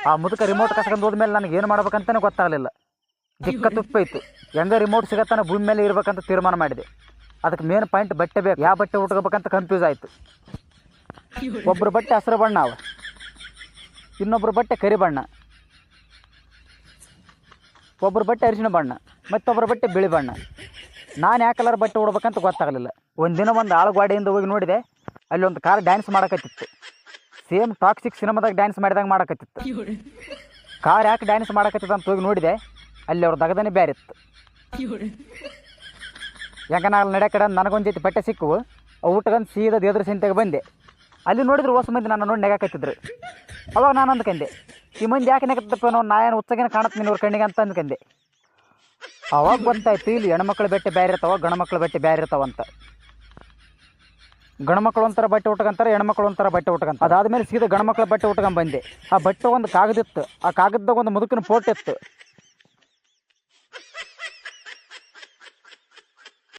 ಆ ಮುದುಕ ರಿಮೋಟ್ ಕಸ್ಕೊಂಡು ಹೋದ್ಮೇಲೆ ನನಗೆ ಏನು ಮಾಡ್ಬೇಕಂತಲೇ ಗೊತ್ತಾಗಲಿಲ್ಲ. ದಿಕ್ಕ ತುಪ್ಪೈತು. ಹೆಂಗೆ ರಿಮೋಟ್ ಸಿಗತ್ತಾನ ಭೂಮಿ ಮೇಲೆ ಇರ್ಬೇಕಂತ ತೀರ್ಮಾನ ಮಾಡಿದೆ. ಅದಕ್ಕೆ ಮೇನ್ ಪಾಯಿಂಟ್ ಬಟ್ಟೆ ಬೇಕು. ಯಾವ ಬಟ್ಟೆ ಉಟ್ಕೋಬೇಕಂತ ಕನ್ಫ್ಯೂಸ್ ಆಯಿತು. ಒಬ್ಬರು ಬಟ್ಟೆ ಹಸಿರು ಬಣ್ಣ ಅವ, ಇನ್ನೊಬ್ಬರು ಬಟ್ಟೆ ಕರಿ ಬಣ್ಣ, ಒಬ್ಬರು ಬಟ್ಟೆ ಅರಿಶಿಣ ಬಣ್ಣ, ಮತ್ತೊಬ್ಬರ ಬಟ್ಟೆ ಬಿಳಿ ಬಣ್ಣ. ನಾನು ಯಾವ ಕಲರ್ ಬಟ್ಟೆ ಉಡ್ಬೇಕಂತ ಗೊತ್ತಾಗಲಿಲ್ಲ. ಒಂದಿನ ಒಂದು ಆಳುಗಾಡಿಯಿಂದ ಹೋಗಿ ನೋಡಿದೆ, ಅಲ್ಲಿ ಒಂದು ಕಾರ್ ಡ್ಯಾನ್ಸ್ ಮಾಡಕತ್ತಿತ್ತು. ಸೇಮ್ ಟಾಕ್ಸಿಕ್ ಸಿನಿಮಾದಾಗ ಡ್ಯಾನ್ಸ್ ಮಾಡಿದಾಗ ಮಾಡಕತ್ತಿತ್ತು. ಕಾರ್ ಯಾಕೆ ಡ್ಯಾನ್ಸ್ ಮಾಡಕತ್ತಿತ್ತು ಅಂತ ಹೋಗಿ ನೋಡಿದೆ, ಅಲ್ಲಿ ಅವ್ರ ದಗದನೇ ಬೇರೆ ಇತ್ತು. ಯಾಕೆ ನಾನು ನಡೆ ಕಡೆ ನನಗೊಂದು ಜೊತೆ ಬಟ್ಟೆ ಸಿಕ್ಕವು. ಅವು ಊಟಗಂದು ಸೀದಾ ದೇವ್ರ ಸಂತೆಗೆ ಬಂದೆ. ಅಲ್ಲಿ ನೋಡಿದ್ರು ಹೊಸ ಮಂದಿ ನನ್ನ ನೋಡಿ ನೆಗಾಕತ್ತಿದ್ರು. ಅವಾಗ ನಾನು ಅಂದ್ಕಂಡೆ, ಈ ಮಂದಿ ಯಾಕೆ ನೆಗತ್ತಪ್ಪ, ನಾ ಏನು ಉತ್ಸಗೇನ ಕಾಣುತ್ತೆ ನೀನು ಅವ್ರ ಕಣ್ಣಿಗೆ ಅಂತ ಅಂದ್ಕಂಡೆ. ಅವಾಗ ಗೊತ್ತಾಯ್ತು, ಇಲ್ಲಿ ಹೆಣ್ಮಕ್ಳು ಬಟ್ಟೆ ಬೇರೆ ಇರ್ತಾವ, ಗಂಡ್ಮಕ್ಳು ಬಟ್ಟೆ ಬೇರೆ ಇರ್ತಾವಂತ. ಗಂಡ್ಮಕ್ಳು ಒಂಥರ ಬಟ್ಟೆ ಉಟ್ಕೊಂತಾರೆ, ಹೆಣ್ಮಕ್ಳು ಒಂಥರ ಬಟ್ಟೆ ಉಟ್ಕೊಂತ. ಅದಾದಮೇಲೆ ಸೀದಾ ಗಂಡ್ಮಕ್ಳ ಬಟ್ಟೆ ಉಟ್ಕೊಂಡ್ ಬಂದೆ. ಆ ಬಟ್ಟೆ ಒಂದು ಕಾಗದಿತ್ತು. ಆ ಕಾಗದದಾಗ ಒಂದು ಮುದುಕಿನ ಫೋಟೋ ಇತ್ತು.